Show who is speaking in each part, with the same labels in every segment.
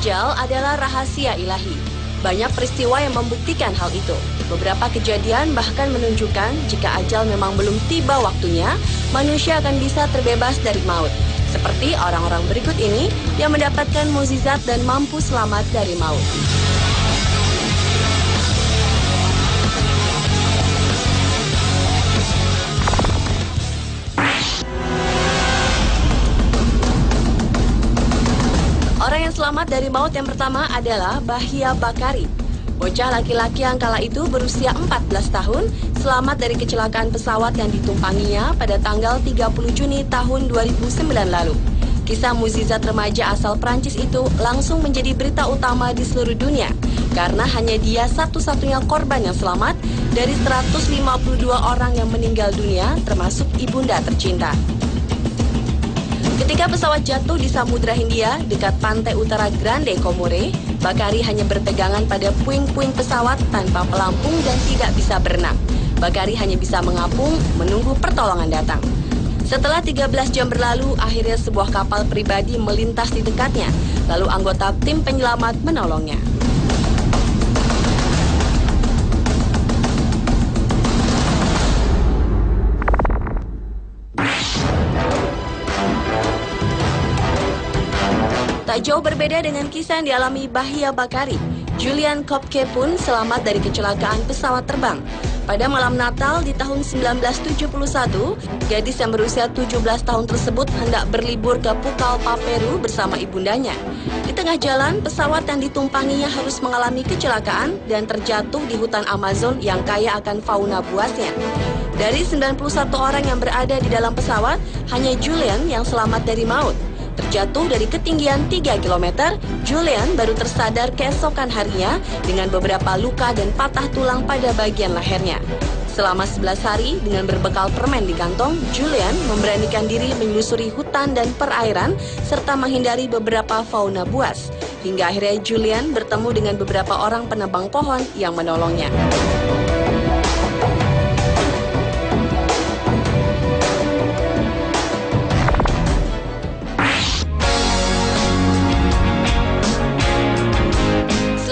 Speaker 1: ajal adalah rahasia ilahi. Banyak peristiwa yang membuktikan hal itu. Beberapa kejadian bahkan menunjukkan jika ajal memang belum tiba waktunya, manusia akan bisa terbebas dari maut. Seperti orang-orang berikut ini yang mendapatkan mukjizat dan mampu selamat dari maut. Orang yang selamat dari maut yang pertama adalah Bahia Bakari. Bocah laki-laki yang kala itu berusia 14 tahun selamat dari kecelakaan pesawat yang ditumpanginya pada tanggal 30 Juni tahun 2009 lalu. Kisah mukjizat remaja asal Prancis itu langsung menjadi berita utama di seluruh dunia karena hanya dia satu-satunya korban yang selamat dari 152 orang yang meninggal dunia termasuk ibunda tercinta. Ketika pesawat jatuh di Samudra Hindia dekat pantai utara Grande Comore, Bakari hanya berpegangan pada puing-puing pesawat tanpa pelampung dan tidak bisa berenang. Bakari hanya bisa mengapung, menunggu pertolongan datang. Setelah 13 jam berlalu, akhirnya sebuah kapal pribadi melintas di dekatnya, lalu anggota tim penyelamat menolongnya. Tak jauh berbeda dengan kisah yang dialami Bahia Bakari, Julian Kopke pun selamat dari kecelakaan pesawat terbang. Pada malam Natal di tahun 1971, gadis yang berusia 17 tahun tersebut hendak berlibur ke Pucallpa, Peru bersama ibundanya. Di tengah jalan, pesawat yang ditumpanginya harus mengalami kecelakaan dan terjatuh di hutan Amazon yang kaya akan fauna buasnya. Dari 91 orang yang berada di dalam pesawat, hanya Julian yang selamat dari maut. Terjatuh dari ketinggian 3 km, Julian baru tersadar keesokan harinya dengan beberapa luka dan patah tulang pada bagian lehernya. Selama 11 hari dengan berbekal permen di kantong, Julian memberanikan diri menyusuri hutan dan perairan serta menghindari beberapa fauna buas. Hingga akhirnya Julian bertemu dengan beberapa orang penebang pohon yang menolongnya.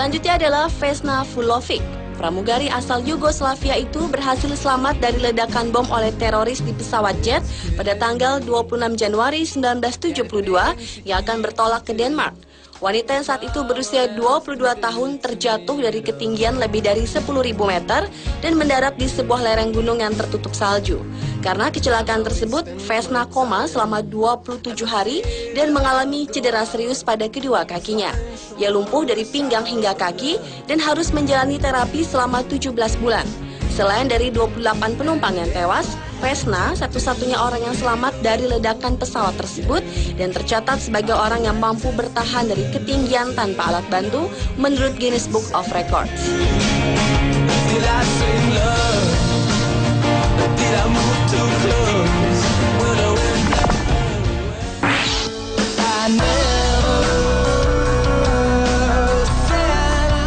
Speaker 1: Selanjutnya adalah Vesna Vulovic. Pramugari asal Yugoslavia itu berhasil selamat dari ledakan bom oleh teroris di pesawat jet pada tanggal 26 Januari 1972 yang akan bertolak ke Denmark. Wanita yang saat itu berusia 22 tahun terjatuh dari ketinggian lebih dari 10.000 meter dan mendarat di sebuah lereng gunung yang tertutup salju. Karena kecelakaan tersebut, Vesna koma selama 27 hari dan mengalami cedera serius pada kedua kakinya. Ia lumpuh dari pinggang hingga kaki dan harus menjalani terapi selama 17 bulan. Selain dari 28 penumpang yang tewas, Vesna satu-satunya orang yang selamat dari ledakan pesawat tersebut dan tercatat sebagai orang yang mampu bertahan dari ketinggian tanpa alat bantu menurut Guinness Book of Records.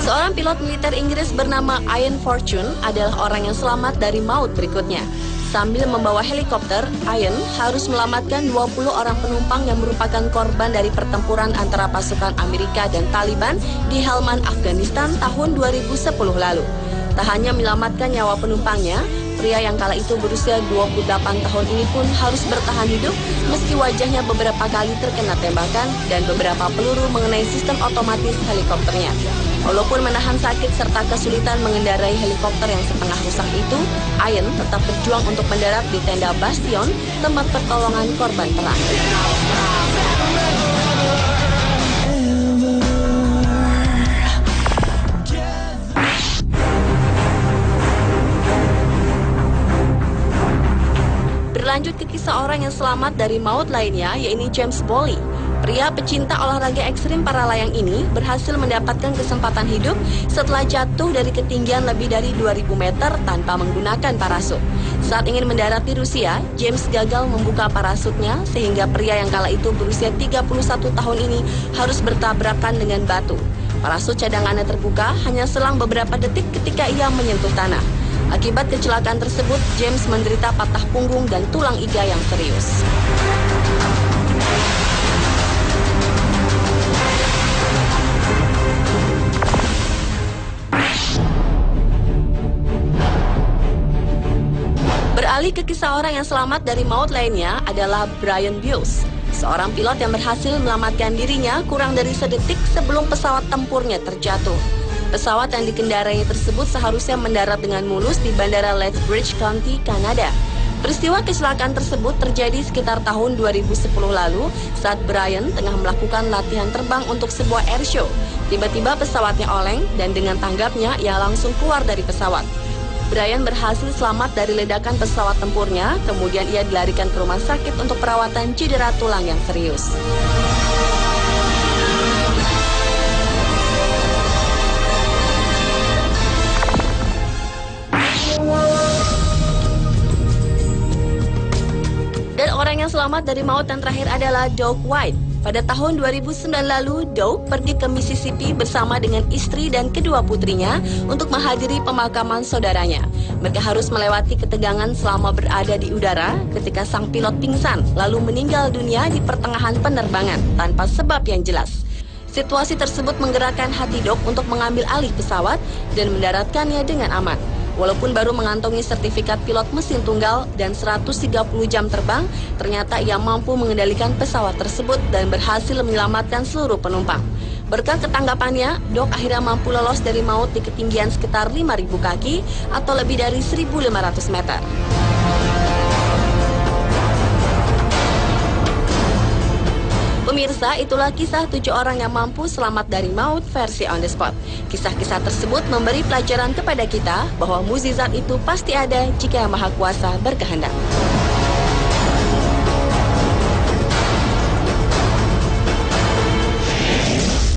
Speaker 1: Seorang pilot militer Inggris bernama Ian Fortune adalah orang yang selamat dari maut berikutnya. Sambil membawa helikopter, Ian harus menyelamatkan 20 orang penumpang yang merupakan korban dari pertempuran antara pasukan Amerika dan Taliban di Helmand, Afghanistan tahun 2010 lalu. Tak hanya menyelamatkan nyawa penumpangnya, pria yang kala itu berusia 28 tahun ini pun harus bertahan hidup meski wajahnya beberapa kali terkena tembakan dan beberapa peluru mengenai sistem otomatis helikopternya. Walaupun menahan sakit serta kesulitan mengendarai helikopter yang setengah rusak itu, Ian tetap berjuang untuk mendarat di tenda Bastion, tempat pertolongan korban perang. Berlanjut ke kisah orang yang selamat dari maut lainnya, yaitu James Bowley. Pria pecinta olahraga ekstrim para layang ini berhasil mendapatkan kesempatan hidup setelah jatuh dari ketinggian lebih dari 2.000 meter tanpa menggunakan parasut. Saat ingin mendarat di Rusia, James gagal membuka parasutnya sehingga pria yang kala itu berusia 31 tahun ini harus bertabrakan dengan batu. Parasut cadangannya terbuka hanya selang beberapa detik ketika ia menyentuh tanah. Akibat kecelakaan tersebut, James menderita patah punggung dan tulang iga yang serius. Beralih ke kisah orang yang selamat dari maut lainnya adalah Brian Buse, seorang pilot yang berhasil menyelamatkan dirinya kurang dari sedetik sebelum pesawat tempurnya terjatuh. Pesawat yang dikendarainya tersebut seharusnya mendarat dengan mulus di Bandara Lethbridge County, Kanada. Peristiwa kecelakaan tersebut terjadi sekitar tahun 2010 lalu saat Brian tengah melakukan latihan terbang untuk sebuah airshow. Tiba-tiba pesawatnya oleng dan dengan tanggapnya ia langsung keluar dari pesawat. Brian berhasil selamat dari ledakan pesawat tempurnya, kemudian ia dilarikan ke rumah sakit untuk perawatan cedera tulang yang serius. Dan orang yang selamat dari maut yang terakhir adalah Doug White. Pada tahun 2009 lalu, Doug pergi ke Mississippi bersama dengan istri dan kedua putrinya untuk menghadiri pemakaman saudaranya. Mereka harus melewati ketegangan selama berada di udara ketika sang pilot pingsan, lalu meninggal dunia di pertengahan penerbangan tanpa sebab yang jelas. Situasi tersebut menggerakkan hati Doug untuk mengambil alih pesawat dan mendaratkannya dengan aman. Walaupun baru mengantongi sertifikat pilot mesin tunggal dan 130 jam terbang, ternyata ia mampu mengendalikan pesawat tersebut dan berhasil menyelamatkan seluruh penumpang. Berkat ketanggapannya, Doug akhirnya mampu lolos dari maut di ketinggian sekitar 5.000 kaki atau lebih dari 1.500 meter. Pemirsa, itulah kisah 7 orang yang mampu selamat dari maut versi on the spot. Kisah-kisah tersebut memberi pelajaran kepada kita bahwa mukjizat itu pasti ada jika Yang Maha Kuasa berkehendak.